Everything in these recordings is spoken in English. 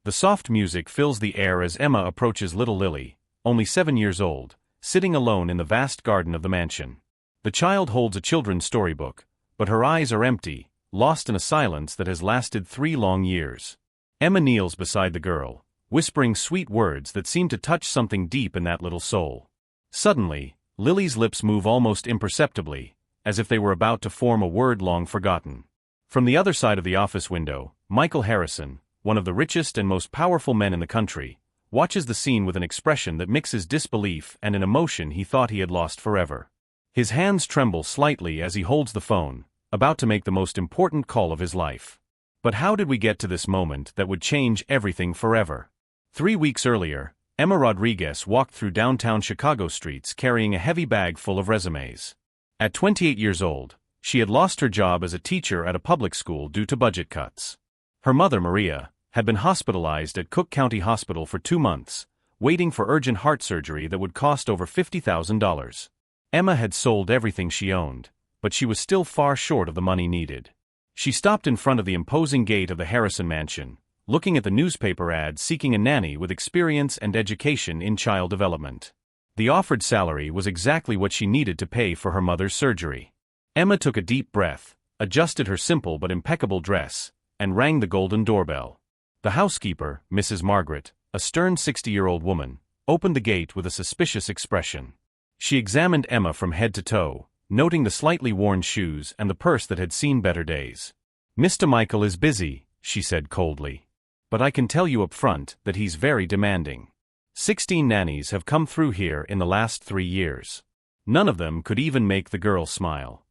The soft music fills the air as Emma approaches little Lily, only 7 years old, sitting alone in the vast garden of the mansion. The child holds a children's storybook, but her eyes are empty, lost in a silence that has lasted 3 long years. Emma kneels beside the girl, whispering sweet words that seem to touch something deep in that little soul. Suddenly, Lily's lips move almost imperceptibly, as if they were about to form a word long forgotten. From the other side of the office window, Michael Harrison, one of the richest and most powerful men in the country, watches the scene with an expression that mixes disbelief and an emotion he thought he had lost forever. His hands tremble slightly as he holds the phone, about to make the most important call of his life. But how did we get to this moment that would change everything forever? 3 weeks earlier, Emma Rodriguez walked through downtown Chicago streets carrying a heavy bag full of resumes. At 28 years old, she had lost her job as a teacher at a public school due to budget cuts. Her mother, Maria, had been hospitalized at Cook County Hospital for 2 months, waiting for urgent heart surgery that would cost over $50,000. Emma had sold everything she owned, but she was still far short of the money needed. She stopped in front of the imposing gate of the Harrison mansion, looking at the newspaper ad seeking a nanny with experience and education in child development. The offered salary was exactly what she needed to pay for her mother's surgery. Emma took a deep breath, adjusted her simple but impeccable dress, and rang the golden doorbell. The housekeeper, Mrs. Margaret, a stern 60-year-old woman, opened the gate with a suspicious expression. She examined Emma from head to toe, noting the slightly worn shoes and the purse that had seen better days. "Mr. Michael is busy," she said coldly. "But I can tell you up front that he's very demanding. 16 nannies have come through here in the last 3 years. None of them could even make the girl smile."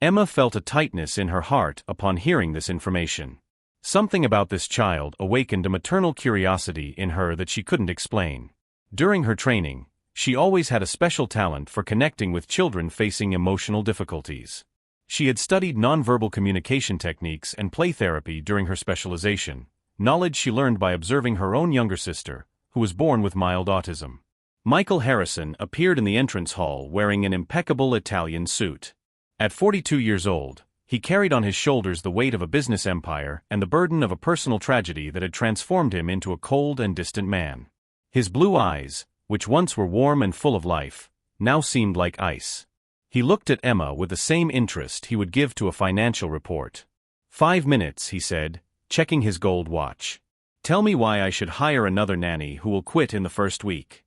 Emma felt a tightness in her heart upon hearing this information. Something about this child awakened a maternal curiosity in her that she couldn't explain. During her training, she always had a special talent for connecting with children facing emotional difficulties. She had studied nonverbal communication techniques and play therapy during her specialization, knowledge she learned by observing her own younger sister, who was born with mild autism. Michael Harrison appeared in the entrance hall wearing an impeccable Italian suit. At 42 years old, he carried on his shoulders the weight of a business empire and the burden of a personal tragedy that had transformed him into a cold and distant man. His blue eyes, which once were warm and full of life, now seemed like ice. He looked at Emma with the same interest he would give to a financial report. "5 minutes," he said, checking his gold watch. "Tell me why I should hire another nanny who will quit in the first week."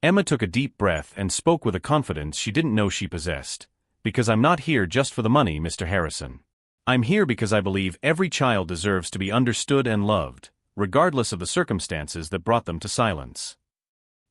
Emma took a deep breath and spoke with a confidence she didn't know she possessed. "Because I'm not here just for the money, Mr. Harrison. I'm here because I believe every child deserves to be understood and loved, regardless of the circumstances that brought them to silence."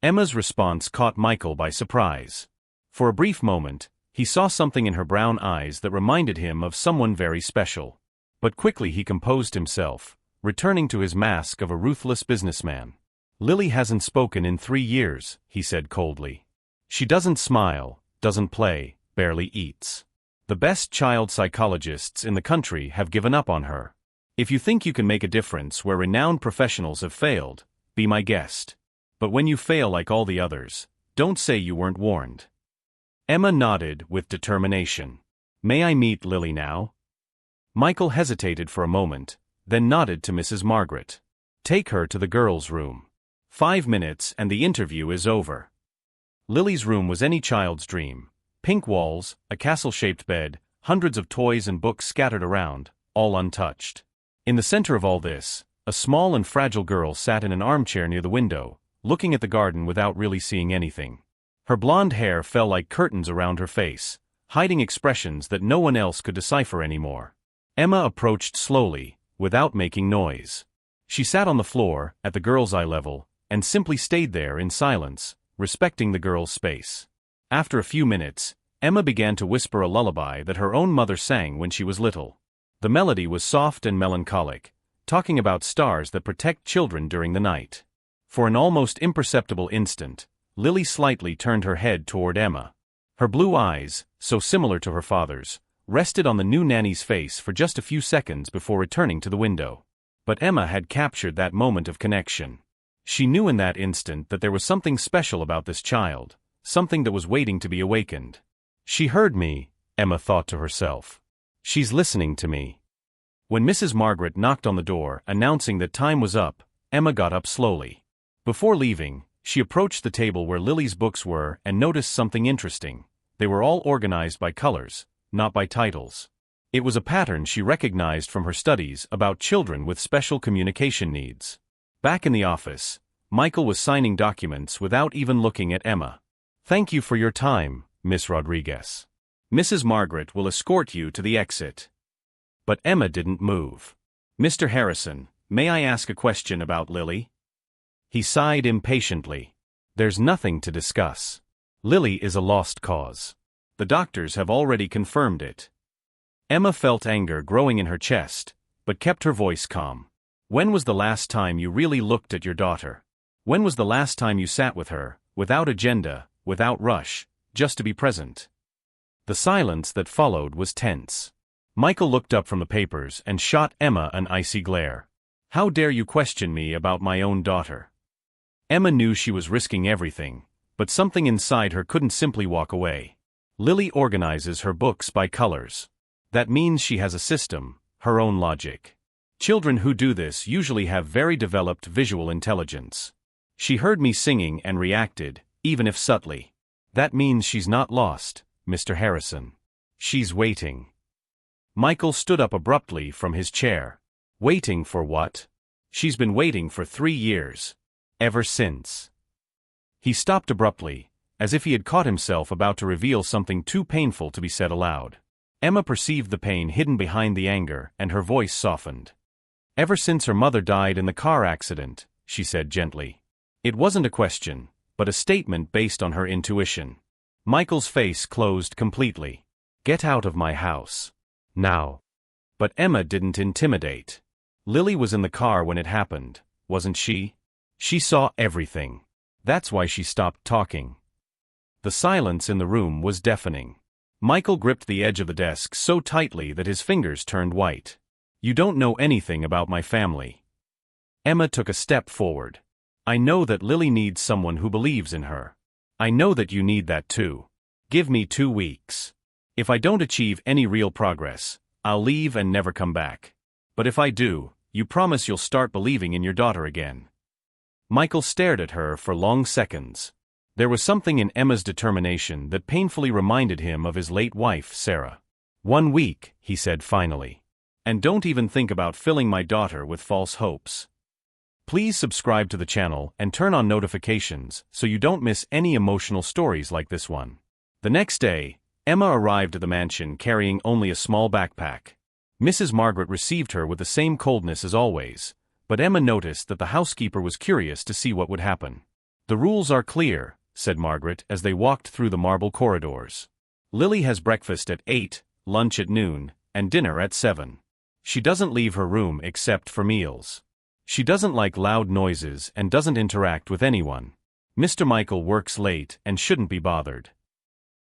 Emma's response caught Michael by surprise. For a brief moment, he saw something in her brown eyes that reminded him of someone very special. But quickly he composed himself, returning to his mask of a ruthless businessman. "Lily hasn't spoken in 3 years," he said coldly. "She doesn't smile, doesn't play, barely eats. The best child psychologists in the country have given up on her. If you think you can make a difference where renowned professionals have failed, be my guest. But when you fail like all the others, don't say you weren't warned." Emma nodded with determination. "May I meet Lily now?" Michael hesitated for a moment, then nodded to Mrs. Margaret. "Take her to the girls' room. 5 minutes and the interview is over." Lily's room was any child's dream. Pink walls, a castle-shaped bed, hundreds of toys and books scattered around, all untouched. In the center of all this, a small and fragile girl sat in an armchair near the window, looking at the garden without really seeing anything. Her blonde hair fell like curtains around her face, hiding expressions that no one else could decipher anymore. Emma approached slowly, without making noise. She sat on the floor, at the girl's eye level, and simply stayed there in silence, respecting the girl's space. After a few minutes, Emma began to whisper a lullaby that her own mother sang when she was little. The melody was soft and melancholic, talking about stars that protect children during the night. For an almost imperceptible instant, Lily slightly turned her head toward Emma. Her blue eyes, so similar to her father's, rested on the new nanny's face for just a few seconds before returning to the window. But Emma had captured that moment of connection. She knew in that instant that there was something special about this child, something that was waiting to be awakened. "She heard me," Emma thought to herself. "She's listening to me." When Mrs. Margaret knocked on the door announcing that time was up, Emma got up slowly. Before leaving, she approached the table where Lily's books were and noticed something interesting. They were all organized by colors, not by titles. It was a pattern she recognized from her studies about children with special communication needs. Back in the office, Michael was signing documents without even looking at Emma. "Thank you for your time, Miss Rodriguez. Mrs. Margaret will escort you to the exit." But Emma didn't move. "Mr. Harrison, may I ask a question about Lily?" He sighed impatiently. "There's nothing to discuss. Lily is a lost cause. The doctors have already confirmed it." Emma felt anger growing in her chest, but kept her voice calm. "When was the last time you really looked at your daughter? When was the last time you sat with her, without agenda, without rush, just to be present?" The silence that followed was tense. Michael looked up from the papers and shot Emma an icy glare. "How dare you question me about my own daughter?" Emma knew she was risking everything, but something inside her couldn't simply walk away. Lily organizes her books by colors. That means she has a system, her own logic. Children who do this usually have very developed visual intelligence. She heard me singing and reacted, even if subtly. That means she's not lost, Mr. Harrison. She's waiting. Michael stood up abruptly from his chair. "Waiting for what?" "She's been waiting for 3 years. Ever since." He stopped abruptly, as if he had caught himself about to reveal something too painful to be said aloud. Emma perceived the pain hidden behind the anger, and her voice softened. "Ever since her mother died in the car accident," she said gently. It wasn't a question, but a statement based on her intuition. Michael's face closed completely. "Get out of my house. Now." But Emma didn't intimidate. Lily was in the car when it happened, wasn't she? She saw everything. That's why she stopped talking. The silence in the room was deafening. Michael gripped the edge of the desk so tightly that his fingers turned white. "You don't know anything about my family." Emma took a step forward. "I know that Lily needs someone who believes in her. I know that you need that too. Give me 2 weeks. If I don't achieve any real progress, I'll leave and never come back. But if I do, you promise you'll start believing in your daughter again." Michael stared at her for long seconds. There was something in Emma's determination that painfully reminded him of his late wife, Sarah. "1 week," he said finally. "And don't even think about filling my daughter with false hopes. Please subscribe to the channel and turn on notifications so you don't miss any emotional stories like this one." The next day, Emma arrived at the mansion carrying only a small backpack. Mrs. Margaret received her with the same coldness as always, but Emma noticed that the housekeeper was curious to see what would happen. "The rules are clear," said Margaret as they walked through the marble corridors. "Lily has breakfast at 8, lunch at noon, and dinner at 7. She doesn't leave her room except for meals. She doesn't like loud noises and doesn't interact with anyone. Mr. Michael works late and shouldn't be bothered."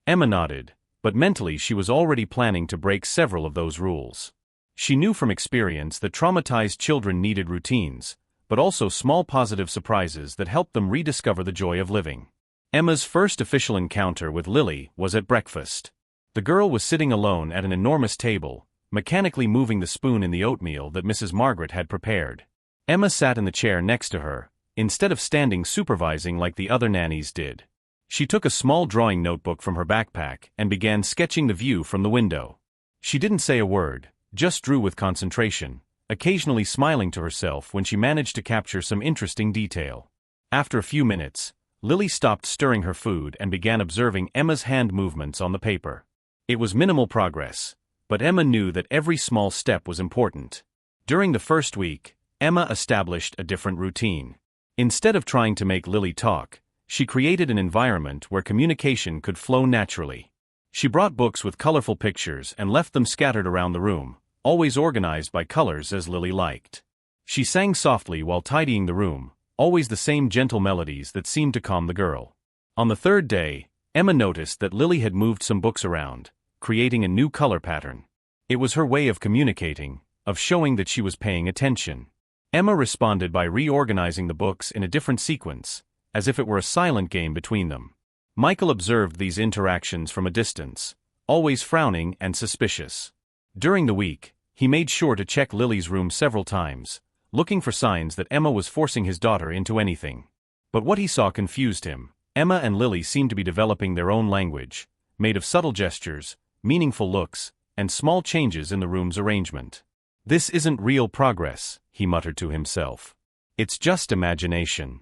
Emma nodded, but mentally she was already planning to break several of those rules. She knew from experience that traumatized children needed routines, but also small positive surprises that helped them rediscover the joy of living. Emma's first official encounter with Lily was at breakfast. The girl was sitting alone at an enormous table, mechanically moving the spoon in the oatmeal that Mrs. Margaret had prepared. Emma sat in the chair next to her, instead of standing supervising like the other nannies did. She took a small drawing notebook from her backpack and began sketching the view from the window. She didn't say a word, just drew with concentration, occasionally smiling to herself when she managed to capture some interesting detail. After a few minutes, Lily stopped stirring her food and began observing Emma's hand movements on the paper. It was minimal progress, but Emma knew that every small step was important. During the first week, Emma established a different routine. Instead of trying to make Lily talk, she created an environment where communication could flow naturally. She brought books with colorful pictures and left them scattered around the room, always organized by colors as Lily liked. She sang softly while tidying the room, always the same gentle melodies that seemed to calm the girl. On the 3rd day, Emma noticed that Lily had moved some books around, creating a new color pattern. It was her way of communicating, of showing that she was paying attention. Emma responded by reorganizing the books in a different sequence, as if it were a silent game between them. Michael observed these interactions from a distance, always frowning and suspicious. During the week, he made sure to check Lily's room several times, looking for signs that Emma was forcing his daughter into anything. But what he saw confused him. Emma and Lily seemed to be developing their own language, made of subtle gestures, meaningful looks, and small changes in the room's arrangement. This isn't real progress, he muttered to himself. It's just imagination.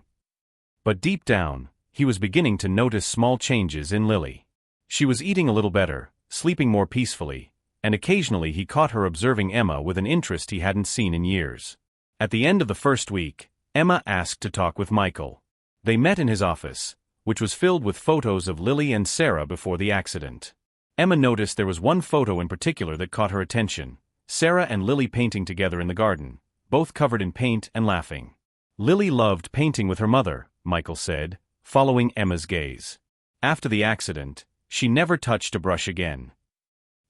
But deep down, he was beginning to notice small changes in Lily. She was eating a little better, sleeping more peacefully, and occasionally he caught her observing Emma with an interest he hadn't seen in years. At the end of the first week, Emma asked to talk with Michael. They met in his office, which was filled with photos of Lily and Sarah before the accident. Emma noticed there was one photo in particular that caught her attention: Sarah and Lily painting together in the garden, both covered in paint and laughing. Lily loved painting with her mother, Michael said, following Emma's gaze. After the accident, she never touched a brush again.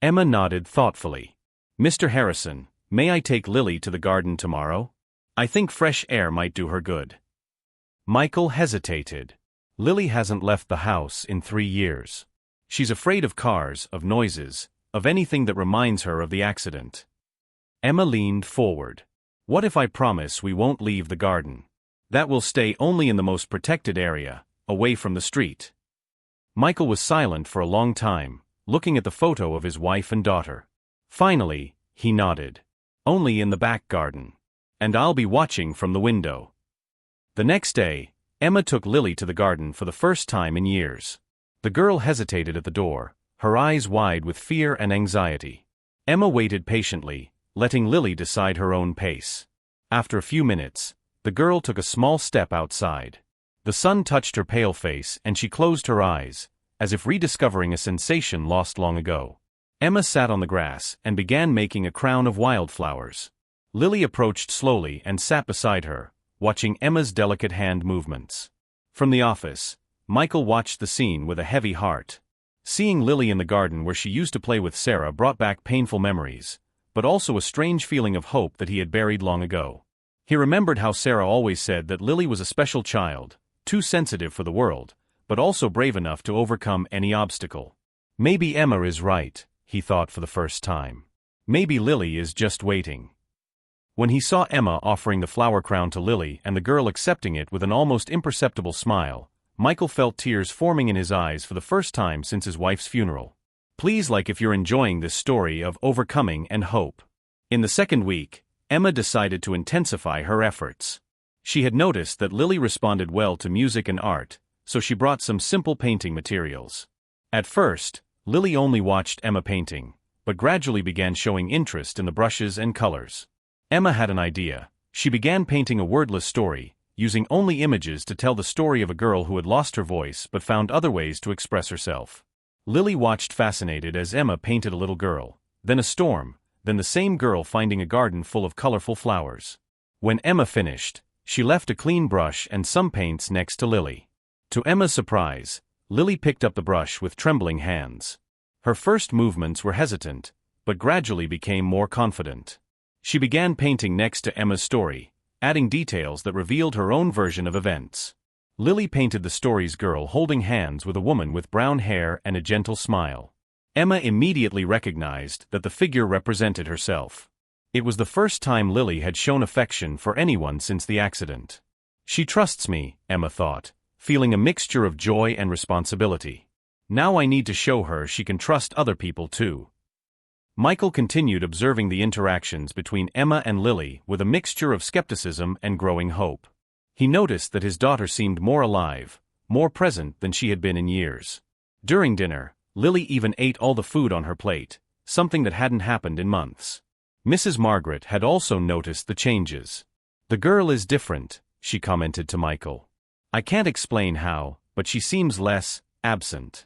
Emma nodded thoughtfully. Mr. Harrison, may I take Lily to the garden tomorrow? I think fresh air might do her good. Michael hesitated. Lily hasn't left the house in 3 years. She's afraid of cars, of noises, of anything that reminds her of the accident. Emma leaned forward. What if I promise we won't leave the garden? That we'll stay only in the most protected area, away from the street. Michael was silent for a long time, looking at the photo of his wife and daughter. Finally, he nodded. Only in the back garden. And I'll be watching from the window. The next day, Emma took Lily to the garden for the first time in years. The girl hesitated at the door, her eyes wide with fear and anxiety. Emma waited patiently, letting Lily decide her own pace. After a few minutes, the girl took a small step outside. The sun touched her pale face and she closed her eyes, as if rediscovering a sensation lost long ago. Emma sat on the grass and began making a crown of wildflowers. Lily approached slowly and sat beside her, watching Emma's delicate hand movements. From the office, Michael watched the scene with a heavy heart. Seeing Lily in the garden where she used to play with Sarah brought back painful memories, but also a strange feeling of hope that he had buried long ago. He remembered how Sarah always said that Lily was a special child, too sensitive for the world, but also brave enough to overcome any obstacle. Maybe Emma is right, he thought for the first time. Maybe Lily is just waiting. When he saw Emma offering the flower crown to Lily and the girl accepting it with an almost imperceptible smile, Michael felt tears forming in his eyes for the first time since his wife's funeral. Please like if you're enjoying this story of overcoming and hope. In the second week, Emma decided to intensify her efforts. She had noticed that Lily responded well to music and art, so she brought some simple painting materials. At first, Lily only watched Emma painting, but gradually began showing interest in the brushes and colors. Emma had an idea. She began painting a wordless story, using only images to tell the story of a girl who had lost her voice but found other ways to express herself. Lily watched fascinated as Emma painted a little girl, then a storm, then the same girl finding a garden full of colorful flowers. When Emma finished, she left a clean brush and some paints next to Lily. To Emma's surprise, Lily picked up the brush with trembling hands. Her first movements were hesitant, but gradually became more confident. She began painting next to Emma's story, adding details that revealed her own version of events. Lily painted the story's girl holding hands with a woman with brown hair and a gentle smile. Emma immediately recognized that the figure represented herself. It was the first time Lily had shown affection for anyone since the accident. She trusts me, Emma thought, feeling a mixture of joy and responsibility. Now I need to show her she can trust other people too. Michael continued observing the interactions between Emma and Lily with a mixture of skepticism and growing hope. He noticed that his daughter seemed more alive, more present than she had been in years. During dinner, Lily even ate all the food on her plate, something that hadn't happened in months. Mrs. Margaret had also noticed the changes. The girl is different, she commented to Michael. I can't explain how, but she seems less absent.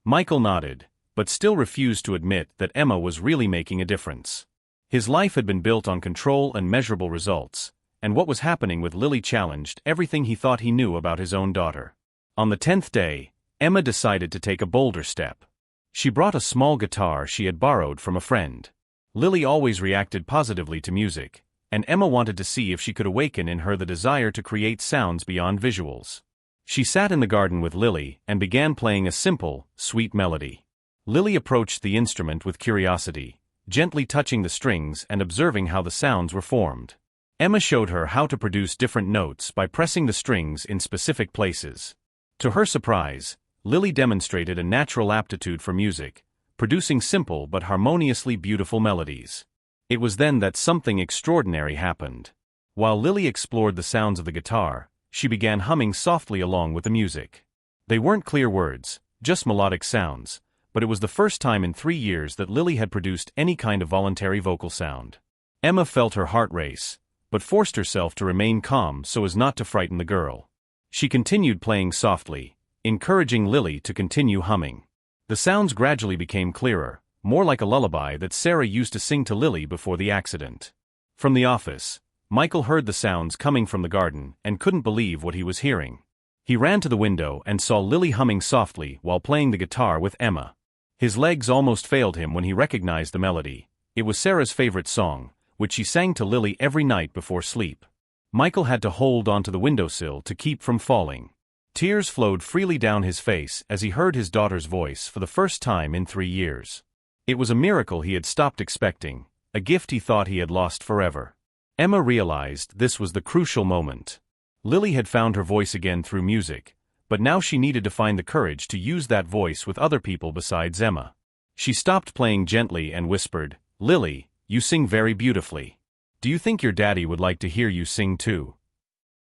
Michael nodded, but still refused to admit that Emma was really making a difference. His life had been built on control and measurable results, and what was happening with Lily challenged everything he thought he knew about his own daughter. On the 10th day, Emma decided to take a bolder step. She brought a small guitar she had borrowed from a friend. Lily always reacted positively to music, and Emma wanted to see if she could awaken in her the desire to create sounds beyond visuals. She sat in the garden with Lily and began playing a simple, sweet melody. Lily approached the instrument with curiosity, gently touching the strings and observing how the sounds were formed. Emma showed her how to produce different notes by pressing the strings in specific places. To her surprise, Lily demonstrated a natural aptitude for music, producing simple but harmoniously beautiful melodies. It was then that something extraordinary happened. While Lily explored the sounds of the guitar, she began humming softly along with the music. They weren't clear words, just melodic sounds, but it was the first time in 3 years that Lily had produced any kind of voluntary vocal sound. Emma felt her heart race, but forced herself to remain calm so as not to frighten the girl. She continued playing softly, encouraging Lily to continue humming. The sounds gradually became clearer, more like a lullaby that Sarah used to sing to Lily before the accident. From the office, Michael heard the sounds coming from the garden and couldn't believe what he was hearing. He ran to the window and saw Lily humming softly while playing the guitar with Emma. His legs almost failed him when he recognized the melody. It was Sarah's favorite song, which she sang to Lily every night before sleep. Michael had to hold onto the windowsill to keep from falling. Tears flowed freely down his face as he heard his daughter's voice for the first time in 3 years. It was a miracle he had stopped expecting, a gift he thought he had lost forever. Emma realized this was the crucial moment. Lily had found her voice again through music, but now she needed to find the courage to use that voice with other people besides Emma. She stopped playing gently and whispered, "Lily, you sing very beautifully. Do you think your daddy would like to hear you sing too?"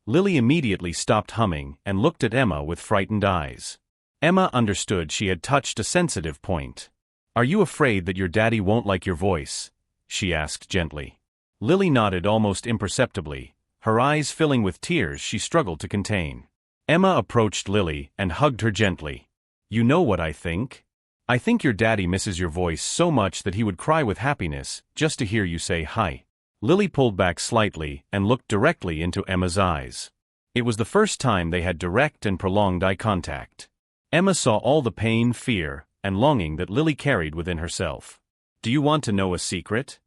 Lily immediately stopped humming and looked at Emma with frightened eyes. Emma understood she had touched a sensitive point. "Are you afraid that your daddy won't like your voice?" she asked gently. Lily nodded almost imperceptibly, her eyes filling with tears she struggled to contain. Emma approached Lily and hugged her gently. "You know what I think? I think your daddy misses your voice so much that he would cry with happiness just to hear you say hi." Lily pulled back slightly and looked directly into Emma's eyes. It was the first time they had direct and prolonged eye contact. Emma saw all the pain, fear, and longing that Lily carried within herself. "Do you want to know a secret?"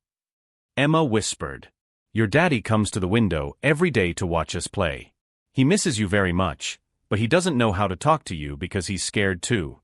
Emma whispered. "Your daddy comes to the window every day to watch us play. He misses you very much, but he doesn't know how to talk to you because he's scared too."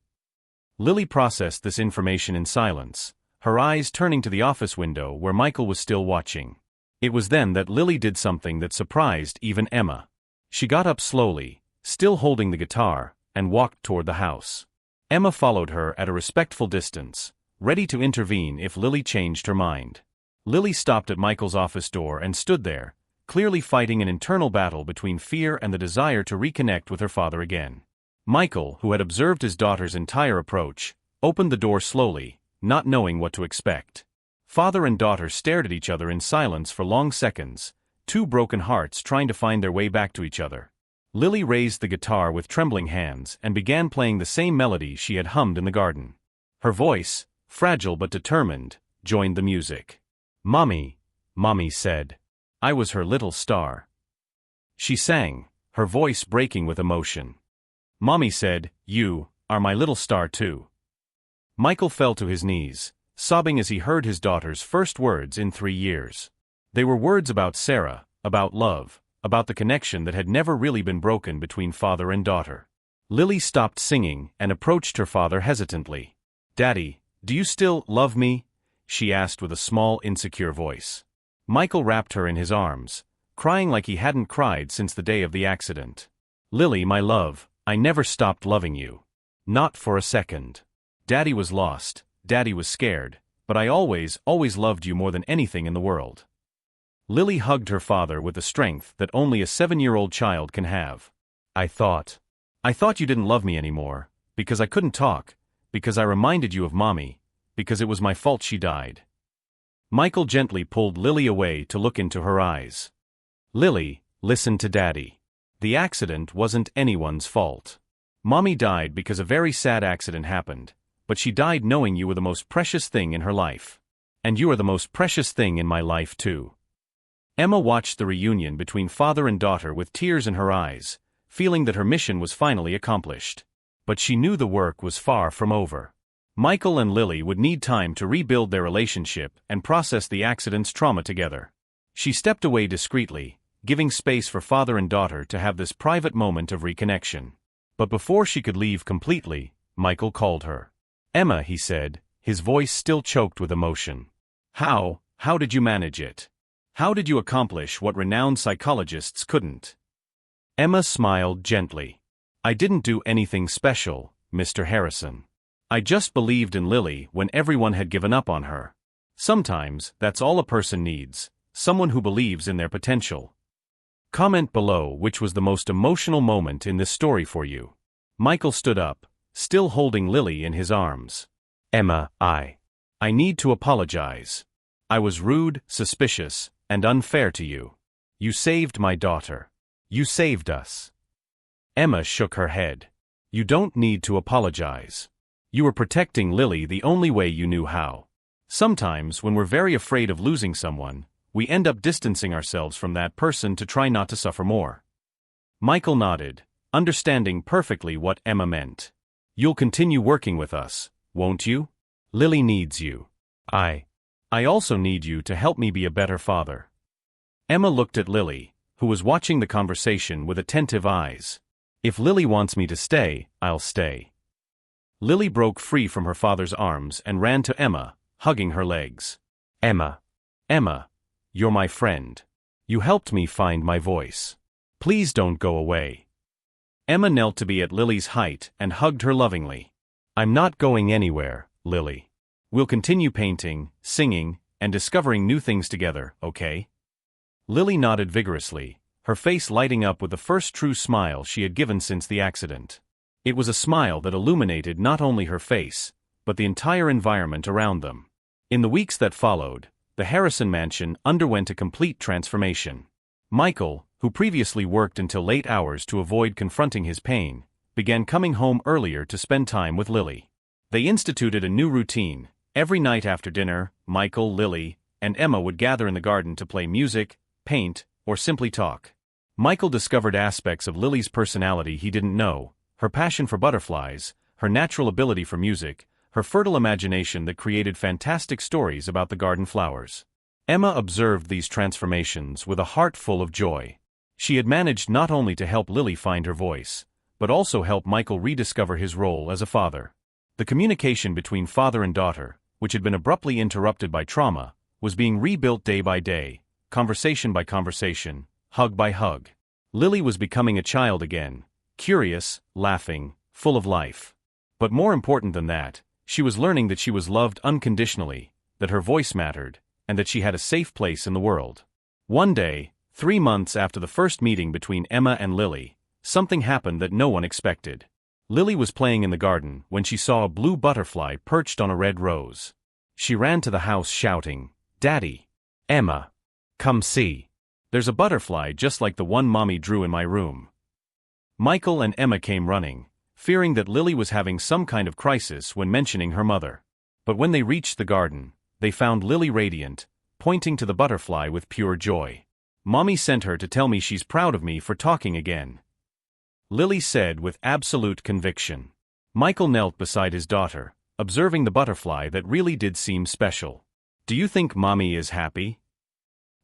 Lily processed this information in silence, her eyes turning to the office window where Michael was still watching. It was then that Lily did something that surprised even Emma. She got up slowly, still holding the guitar, and walked toward the house. Emma followed her at a respectful distance, ready to intervene if Lily changed her mind. Lily stopped at Michael's office door and stood there, clearly fighting an internal battle between fear and the desire to reconnect with her father again. Michael, who had observed his daughter's entire approach, opened the door slowly, not knowing what to expect. Father and daughter stared at each other in silence for long seconds, two broken hearts trying to find their way back to each other. Lily raised the guitar with trembling hands and began playing the same melody she had hummed in the garden. Her voice, fragile but determined, joined the music. "Mommy," Mommy said. "I was her little star." She sang, her voice breaking with emotion. Mommy said, "You are my little star too." Michael fell to his knees, sobbing as he heard his daughter's first words in 3 years. They were words about Sarah, about love, about the connection that had never really been broken between father and daughter. Lily stopped singing and approached her father hesitantly. "Daddy, do you still love me?" she asked with a small, insecure voice. Michael wrapped her in his arms, crying like he hadn't cried since the day of the accident. "Lily, my love, I never stopped loving you. Not for a second. Daddy was lost, Daddy was scared, but I always loved you more than anything in the world." Lily hugged her father with the strength that only a 7-year-old child can have. I thought you didn't love me anymore, because I couldn't talk, because I reminded you of Mommy, because it was my fault she died." Michael gently pulled Lily away to look into her eyes. "Lily, listen to Daddy. The accident wasn't anyone's fault. Mommy died because a very sad accident happened, but she died knowing you were the most precious thing in her life. And you are the most precious thing in my life too." Emma watched the reunion between father and daughter with tears in her eyes, feeling that her mission was finally accomplished. But she knew the work was far from over. Michael and Lily would need time to rebuild their relationship and process the accident's trauma together. She stepped away discreetly, giving space for father and daughter to have this private moment of reconnection. But before she could leave completely, Michael called her. "Emma," he said, his voice still choked with emotion. How did you manage it? How did you accomplish what renowned psychologists couldn't? Emma smiled gently. I didn't do anything special, Mr. Harrison. I just believed in Lily when everyone had given up on her. Sometimes, that's all a person needs, someone who believes in their potential. Comment below which was the most emotional moment in this story for you. Michael stood up, still holding Lily in his arms. Emma, I need to apologize. I was rude, suspicious, and unfair to you. You saved my daughter. You saved us. Emma shook her head. You don't need to apologize. You were protecting Lily the only way you knew how. Sometimes, when we're very afraid of losing someone, we end up distancing ourselves from that person to try not to suffer more. Michael nodded, understanding perfectly what Emma meant. You'll continue working with us, won't you? Lily needs you. I also need you to help me be a better father. Emma looked at Lily, who was watching the conversation with attentive eyes. If Lily wants me to stay, I'll stay. Lily broke free from her father's arms and ran to Emma, hugging her legs. Emma, you're my friend. You helped me find my voice. Please don't go away. Emma knelt to be at Lily's height and hugged her lovingly. I'm not going anywhere, Lily. We'll continue painting, singing, and discovering new things together, okay? Lily nodded vigorously, her face lighting up with the first true smile she had given since the accident. It was a smile that illuminated not only her face, but the entire environment around them. In the weeks that followed, the Harrison mansion underwent a complete transformation. Michael, who previously worked until late hours to avoid confronting his pain, began coming home earlier to spend time with Lily. They instituted a new routine. Every night after dinner, Michael, Lily, and Emma would gather in the garden to play music, paint, or simply talk. Michael discovered aspects of Lily's personality he didn't know, her passion for butterflies, her natural ability for music, her fertile imagination that created fantastic stories about the garden flowers. Emma observed these transformations with a heart full of joy. She had managed not only to help Lily find her voice, but also help Michael rediscover his role as a father. The communication between father and daughter, which had been abruptly interrupted by trauma, was being rebuilt day by day, conversation by conversation, hug by hug. Lily was becoming a child again, curious, laughing, full of life. But more important than that, she was learning that she was loved unconditionally, that her voice mattered, and that she had a safe place in the world. One day, 3 months after the first meeting between Emma and Lily, something happened that no one expected. Lily was playing in the garden when she saw a blue butterfly perched on a red rose. She ran to the house shouting, "Daddy! Emma! Come see! There's a butterfly just like the one Mommy drew in my room." Michael and Emma came running, fearing that Lily was having some kind of crisis when mentioning her mother. But when they reached the garden, they found Lily radiant, pointing to the butterfly with pure joy. "Mommy sent her to tell me she's proud of me for talking again," Lily said with absolute conviction. Michael knelt beside his daughter, observing the butterfly that really did seem special. "Do you think Mommy is happy?"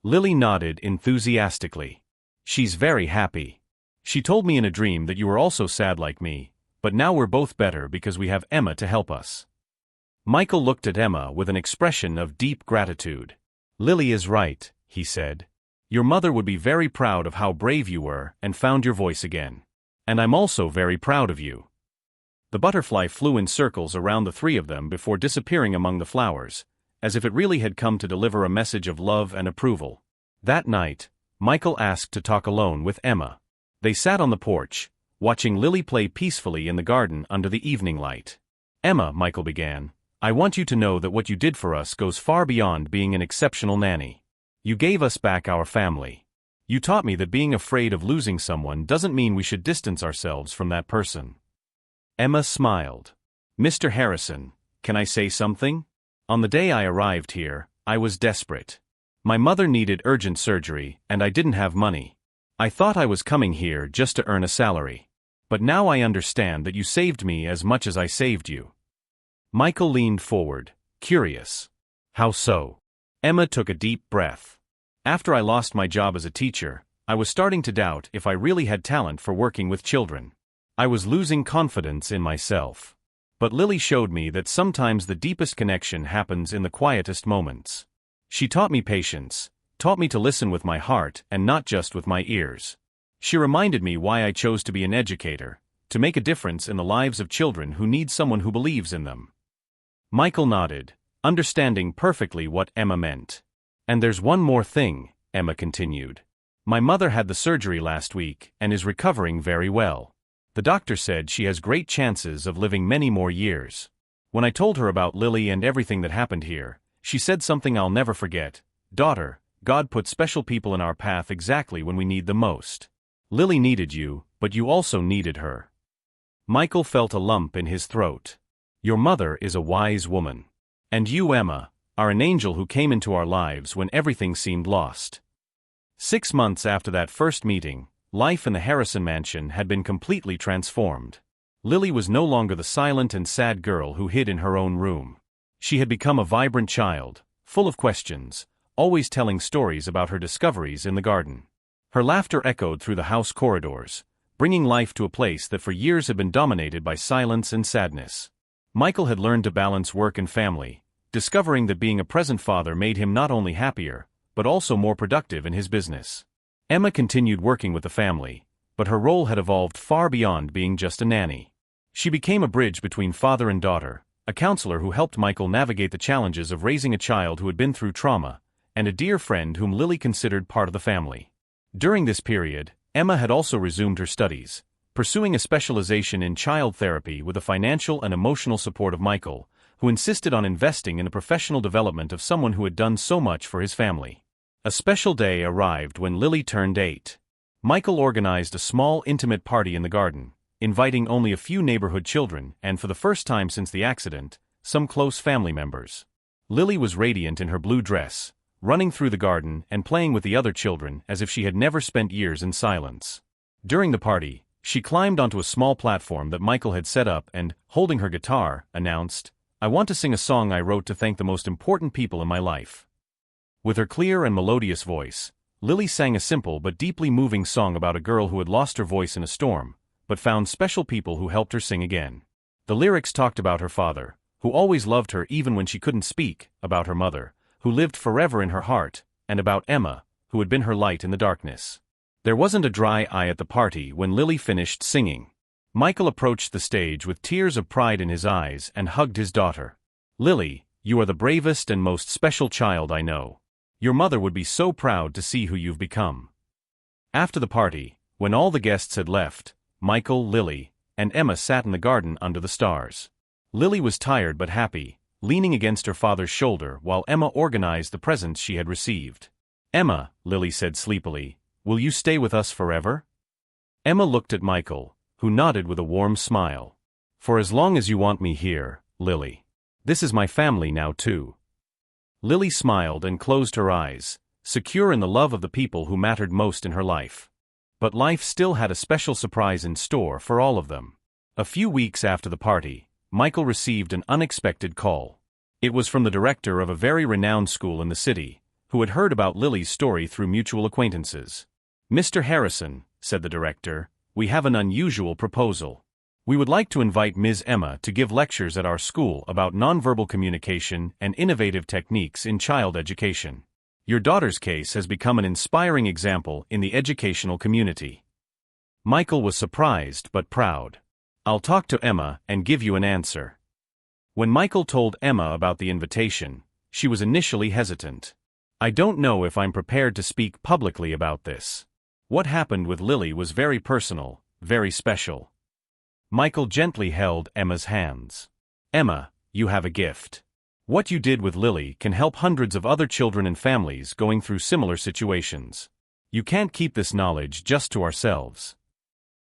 Lily nodded enthusiastically. "She's very happy. She told me in a dream that you were also sad like me, but now we're both better because we have Emma to help us." Michael looked at Emma with an expression of deep gratitude. "Lily is right," he said. "Your mother would be very proud of how brave you were and found your voice again. And I'm also very proud of you." The butterfly flew in circles around the three of them before disappearing among the flowers, as if it really had come to deliver a message of love and approval. That night, Michael asked to talk alone with Emma. They sat on the porch, watching Lily play peacefully in the garden under the evening light. "Emma," Michael began, "I want you to know that what you did for us goes far beyond being an exceptional nanny. You gave us back our family. You taught me that being afraid of losing someone doesn't mean we should distance ourselves from that person." Emma smiled. "Mr. Harrison, can I say something? On the day I arrived here, I was desperate. My mother needed urgent surgery, and I didn't have money. I thought I was coming here just to earn a salary. But now I understand that you saved me as much as I saved you." Michael leaned forward, curious. "How so?" Emma took a deep breath. "After I lost my job as a teacher, I was starting to doubt if I really had talent for working with children. I was losing confidence in myself. But Lily showed me that sometimes the deepest connection happens in the quietest moments. She taught me patience, taught me to listen with my heart and not just with my ears. She reminded me why I chose to be an educator, to make a difference in the lives of children who need someone who believes in them. Michael nodded, understanding perfectly what Emma meant. And there's one more thing, Emma continued. My mother had the surgery last week and is recovering very well. The doctor said she has great chances of living many more years. When I told her about Lily and everything that happened here, she said something I'll never forget. Daughter, God put special people in our path exactly when we need them most. Lily needed you, but you also needed her. Michael felt a lump in his throat. Your mother is a wise woman. And you, Emma, are an angel who came into our lives when everything seemed lost. 6 months after that first meeting, life in the Harrison mansion had been completely transformed. Lily was no longer the silent and sad girl who hid in her own room. She had become a vibrant child, full of questions, always telling stories about her discoveries in the garden. Her laughter echoed through the house corridors, bringing life to a place that for years had been dominated by silence and sadness. Michael had learned to balance work and family, discovering that being a present father made him not only happier, but also more productive in his business. Emma continued working with the family, but her role had evolved far beyond being just a nanny. She became a bridge between father and daughter, a counselor who helped Michael navigate the challenges of raising a child who had been through trauma, and a dear friend whom Lily considered part of the family. During this period, Emma had also resumed her studies, pursuing a specialization in child therapy with the financial and emotional support of Michael, who insisted on investing in the professional development of someone who had done so much for his family. A special day arrived when Lily turned 8. Michael organized a small, intimate party in the garden, inviting only a few neighborhood children and, for the first time since the accident, some close family members. Lily was radiant in her blue dress, running through the garden and playing with the other children as if she had never spent years in silence. During the party, she climbed onto a small platform that Michael had set up and, holding her guitar, announced, I want to sing a song I wrote to thank the most important people in my life. With her clear and melodious voice, Lily sang a simple but deeply moving song about a girl who had lost her voice in a storm, but found special people who helped her sing again. The lyrics talked about her father, who always loved her even when she couldn't speak, about her mother, who lived forever in her heart, and about Emma, who had been her light in the darkness. There wasn't a dry eye at the party when Lily finished singing. Michael approached the stage with tears of pride in his eyes and hugged his daughter. Lily, you are the bravest and most special child I know. Your mother would be so proud to see who you've become. After the party, when all the guests had left, Michael, Lily, and Emma sat in the garden under the stars. Lily was tired but happy, leaning against her father's shoulder while Emma organized the presents she had received. Emma, Lily said sleepily, will you stay with us forever? Emma looked at Michael, who nodded with a warm smile. For as long as you want me here, Lily. This is my family now too. Lily smiled and closed her eyes, secure in the love of the people who mattered most in her life. But life still had a special surprise in store for all of them. A few weeks after the party, Michael received an unexpected call. It was from the director of a very renowned school in the city, who had heard about Lily's story through mutual acquaintances. Mr. Harrison, said the director, we have an unusual proposal. We would like to invite Ms. Emma to give lectures at our school about nonverbal communication and innovative techniques in child education. Your daughter's case has become an inspiring example in the educational community. Michael was surprised but proud. I'll talk to Emma and give you an answer. When Michael told Emma about the invitation, she was initially hesitant. I don't know if I'm prepared to speak publicly about this. What happened with Lily was very personal, very special. Michael gently held Emma's hands. Emma, you have a gift. What you did with Lily can help hundreds of other children and families going through similar situations. You can't keep this knowledge just to ourselves.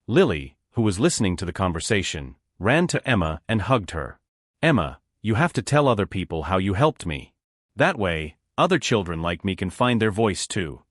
Lily, who was listening to the conversation, ran to Emma and hugged her. Emma, you have to tell other people how you helped me. That way, other children like me can find their voice too.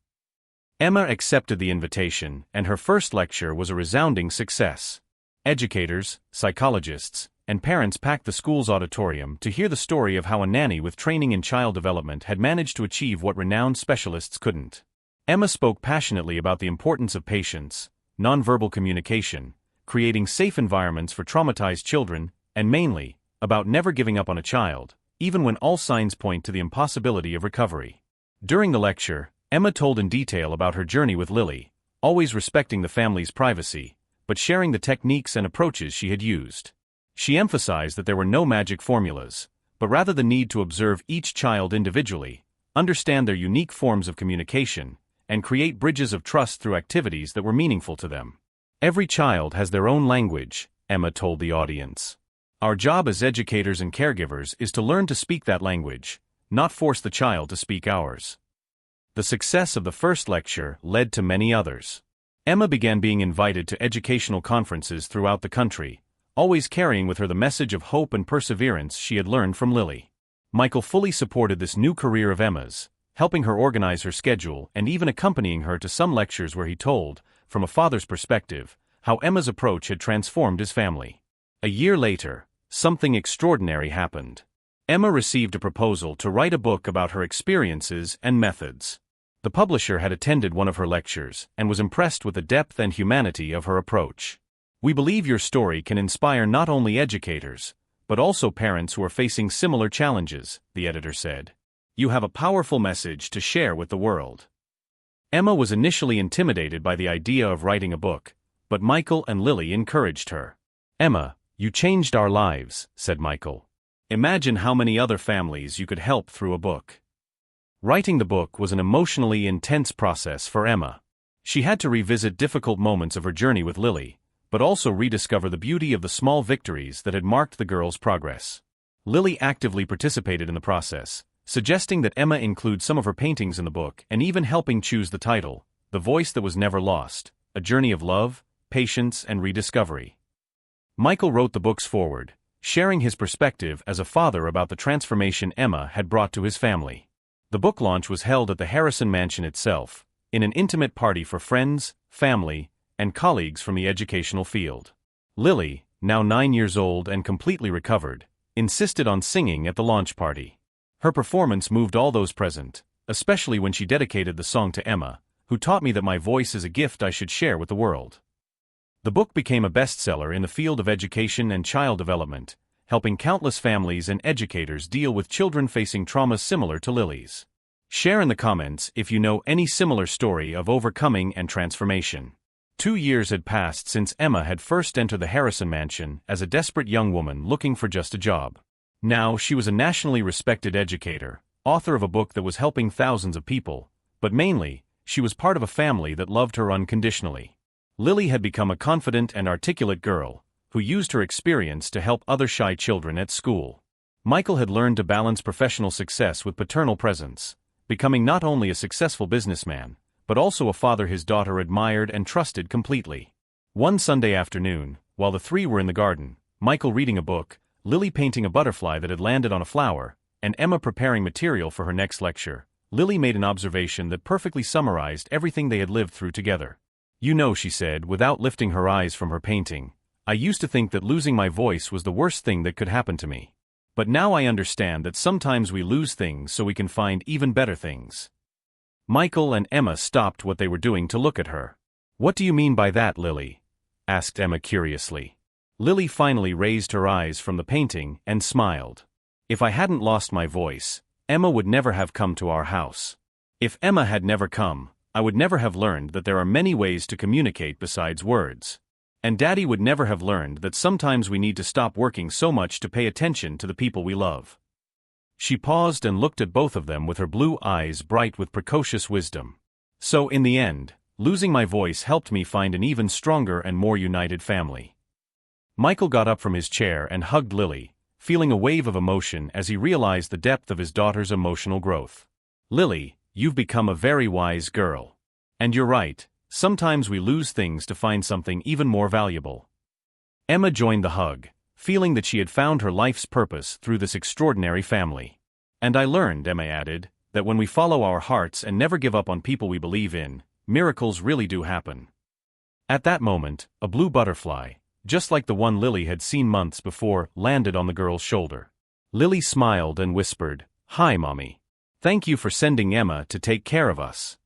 Emma accepted the invitation, and her first lecture was a resounding success. Educators, psychologists, and parents packed the school's auditorium to hear the story of how a nanny with training in child development had managed to achieve what renowned specialists couldn't. Emma spoke passionately about the importance of patience, nonverbal communication, creating safe environments for traumatized children, and mainly, about never giving up on a child, even when all signs point to the impossibility of recovery. During the lecture, Emma told in detail about her journey with Lily, always respecting the family's privacy, but sharing the techniques and approaches she had used. She emphasized that there were no magic formulas, but rather the need to observe each child individually, understand their unique forms of communication, and create bridges of trust through activities that were meaningful to them. Every child has their own language, Emma told the audience. Our job as educators and caregivers is to learn to speak that language, not force the child to speak ours. The success of the first lecture led to many others. Emma began being invited to educational conferences throughout the country, always carrying with her the message of hope and perseverance she had learned from Lily. Michael fully supported this new career of Emma's, helping her organize her schedule and even accompanying her to some lectures where he told, from a father's perspective, how Emma's approach had transformed his family. A year later, something extraordinary happened. Emma received a proposal to write a book about her experiences and methods. The publisher had attended one of her lectures and was impressed with the depth and humanity of her approach. We believe your story can inspire not only educators, but also parents who are facing similar challenges, the editor said. You have a powerful message to share with the world. Emma was initially intimidated by the idea of writing a book, but Michael and Lily encouraged her. Emma, you changed our lives, said Michael. Imagine how many other families you could help through a book. Writing the book was an emotionally intense process for Emma. She had to revisit difficult moments of her journey with Lily, but also rediscover the beauty of the small victories that had marked the girl's progress. Lily actively participated in the process, suggesting that Emma include some of her paintings in the book and even helping choose the title, The Voice That Was Never Lost, A Journey of Love, Patience and Rediscovery. Michael wrote the book's foreword, sharing his perspective as a father about the transformation Emma had brought to his family. The book launch was held at the Harrison Mansion itself, in an intimate party for friends, family, and colleagues from the educational field. Lily, now 9 years old and completely recovered, insisted on singing at the launch party. Her performance moved all those present, especially when she dedicated the song to Emma, who taught me that my voice is a gift I should share with the world. The book became a bestseller in the field of education and child development, helping countless families and educators deal with children facing traumas similar to Lily's. Share in the comments if you know any similar story of overcoming and transformation. 2 years had passed since Emma had first entered the Harrison Mansion as a desperate young woman looking for just a job. Now she was a nationally respected educator, author of a book that was helping thousands of people, but mainly, she was part of a family that loved her unconditionally. Lily had become a confident and articulate girl, who used her experience to help other shy children at school. Michael had learned to balance professional success with paternal presence, becoming not only a successful businessman, but also a father his daughter admired and trusted completely. One Sunday afternoon, while the three were in the garden, Michael reading a book, Lily painting a butterfly that had landed on a flower, and Emma preparing material for her next lecture, Lily made an observation that perfectly summarized everything they had lived through together. You know, she said, without lifting her eyes from her painting, I used to think that losing my voice was the worst thing that could happen to me. But now I understand that sometimes we lose things so we can find even better things. Michael and Emma stopped what they were doing to look at her. What do you mean by that, Lily? Asked Emma curiously. Lily finally raised her eyes from the painting and smiled. If I hadn't lost my voice, Emma would never have come to our house. If Emma had never come, I would never have learned that there are many ways to communicate besides words. And Daddy would never have learned that sometimes we need to stop working so much to pay attention to the people we love. She paused and looked at both of them with her blue eyes bright with precocious wisdom. So in the end, losing my voice helped me find an even stronger and more united family. Michael got up from his chair and hugged Lily, feeling a wave of emotion as he realized the depth of his daughter's emotional growth. Lily, you've become a very wise girl. And you're right, sometimes we lose things to find something even more valuable. Emma joined the hug, feeling that she had found her life's purpose through this extraordinary family. And I learned, Emma added, that when we follow our hearts and never give up on people we believe in, miracles really do happen. At that moment, a blue butterfly, just like the one Lily had seen months before, landed on the girl's shoulder. Lily smiled and whispered, "Hi, Mommy. Thank you for sending Emma to take care of us."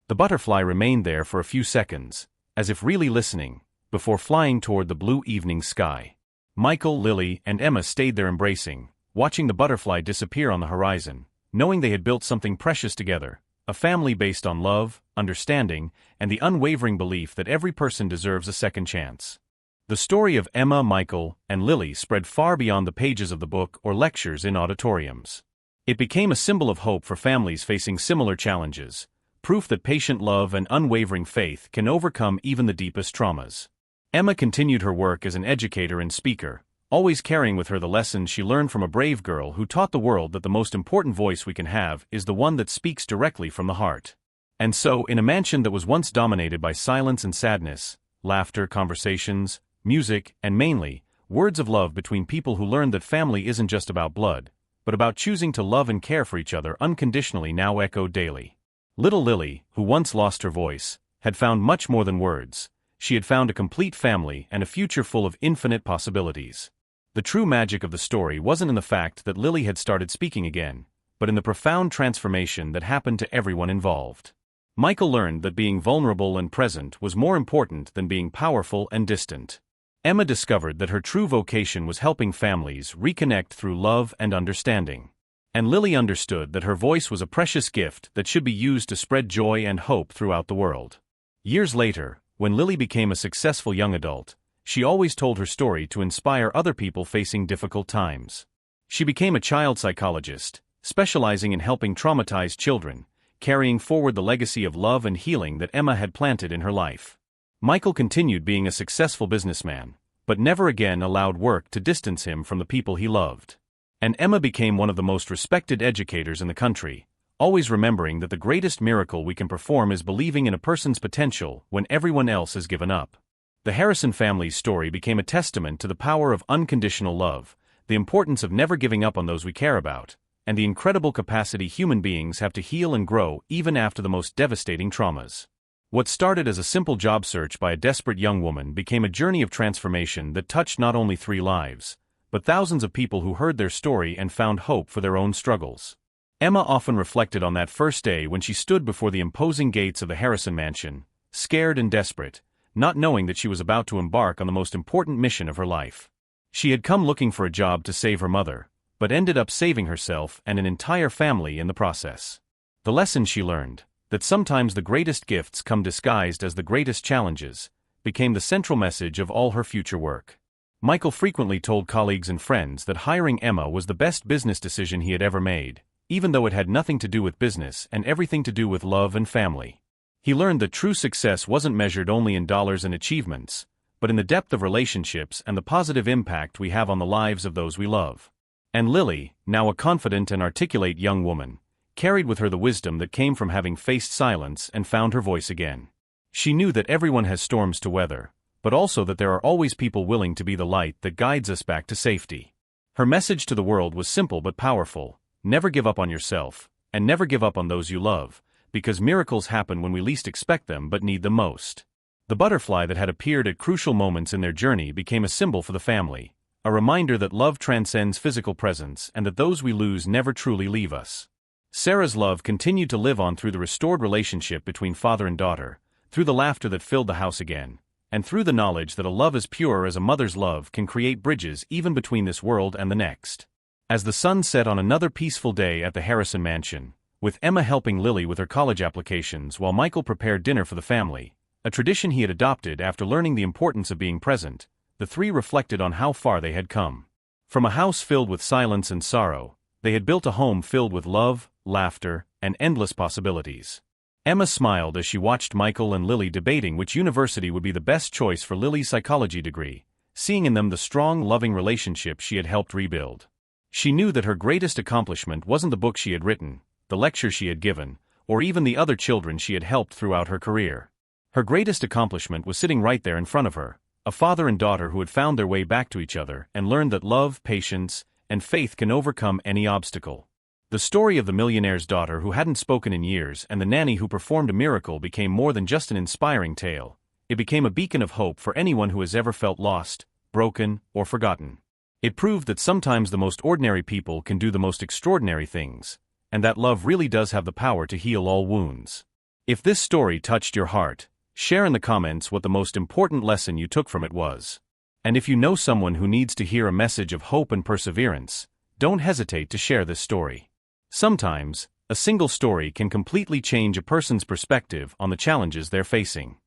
The butterfly remained there for a few seconds, as if really listening, before flying toward the blue evening sky. Michael, Lily, and Emma stayed there embracing, watching the butterfly disappear on the horizon, knowing they had built something precious together, a family based on love, understanding, and the unwavering belief that every person deserves a second chance. The story of Emma, Michael, and Lily spread far beyond the pages of the book or lectures in auditoriums. It became a symbol of hope for families facing similar challenges, proof that patient love and unwavering faith can overcome even the deepest traumas. Emma continued her work as an educator and speaker, always carrying with her the lessons she learned from a brave girl who taught the world that the most important voice we can have is the one that speaks directly from the heart. And so, in a mansion that was once dominated by silence and sadness, laughter, conversations, music, and mainly, words of love between people who learned that family isn't just about blood, but about choosing to love and care for each other unconditionally now echoed daily. Little Lily, who once lost her voice, had found much more than words. She had found a complete family and a future full of infinite possibilities. The true magic of the story wasn't in the fact that Lily had started speaking again, but in the profound transformation that happened to everyone involved. Michael learned that being vulnerable and present was more important than being powerful and distant. Emma discovered that her true vocation was helping families reconnect through love and understanding. And Lily understood that her voice was a precious gift that should be used to spread joy and hope throughout the world. Years later, when Lily became a successful young adult, she always told her story to inspire other people facing difficult times. She became a child psychologist, specializing in helping traumatized children, carrying forward the legacy of love and healing that Emma had planted in her life. Michael continued being a successful businessman, but never again allowed work to distance him from the people he loved. And Emma became one of the most respected educators in the country, always remembering that the greatest miracle we can perform is believing in a person's potential when everyone else has given up. The Harrison family's story became a testament to the power of unconditional love, the importance of never giving up on those we care about, and the incredible capacity human beings have to heal and grow even after the most devastating traumas. What started as a simple job search by a desperate young woman became a journey of transformation that touched not only 3 lives, but thousands of people who heard their story and found hope for their own struggles. Emma often reflected on that first day when she stood before the imposing gates of the Harrison mansion, scared and desperate, not knowing that she was about to embark on the most important mission of her life. She had come looking for a job to save her mother, but ended up saving herself and an entire family in the process. The lesson she learned, that sometimes the greatest gifts come disguised as the greatest challenges, became the central message of all her future work. Michael frequently told colleagues and friends that hiring Emma was the best business decision he had ever made, even though it had nothing to do with business and everything to do with love and family. He learned that true success wasn't measured only in dollars and achievements, but in the depth of relationships and the positive impact we have on the lives of those we love. And Lily, now a confident and articulate young woman, carried with her the wisdom that came from having faced silence and found her voice again. She knew that everyone has storms to weather, but also that there are always people willing to be the light that guides us back to safety. Her message to the world was simple but powerful: never give up on yourself, and never give up on those you love, because miracles happen when we least expect them but need them most. The butterfly that had appeared at crucial moments in their journey became a symbol for the family, a reminder that love transcends physical presence and that those we lose never truly leave us. Sarah's love continued to live on through the restored relationship between father and daughter, through the laughter that filled the house again, and through the knowledge that a love as pure as a mother's love can create bridges even between this world and the next. As the sun set on another peaceful day at the Harrison mansion, with Emma helping Lily with her college applications while Michael prepared dinner for the family, a tradition he had adopted after learning the importance of being present, the 3 reflected on how far they had come. From a house filled with silence and sorrow, they had built a home filled with love, laughter, and endless possibilities. Emma smiled as she watched Michael and Lily debating which university would be the best choice for Lily's psychology degree, seeing in them the strong, loving relationship she had helped rebuild. She knew that her greatest accomplishment wasn't the book she had written, the lecture she had given, or even the other children she had helped throughout her career. Her greatest accomplishment was sitting right there in front of her, a father and daughter who had found their way back to each other and learned that love, patience, and faith can overcome any obstacle. The story of the millionaire's daughter who hadn't spoken in years and the nanny who performed a miracle became more than just an inspiring tale. It became a beacon of hope for anyone who has ever felt lost, broken, or forgotten. It proved that sometimes the most ordinary people can do the most extraordinary things, and that love really does have the power to heal all wounds. If this story touched your heart, share in the comments what the most important lesson you took from it was. And if you know someone who needs to hear a message of hope and perseverance, don't hesitate to share this story. Sometimes, A single story can completely change a person's perspective on the challenges they're facing.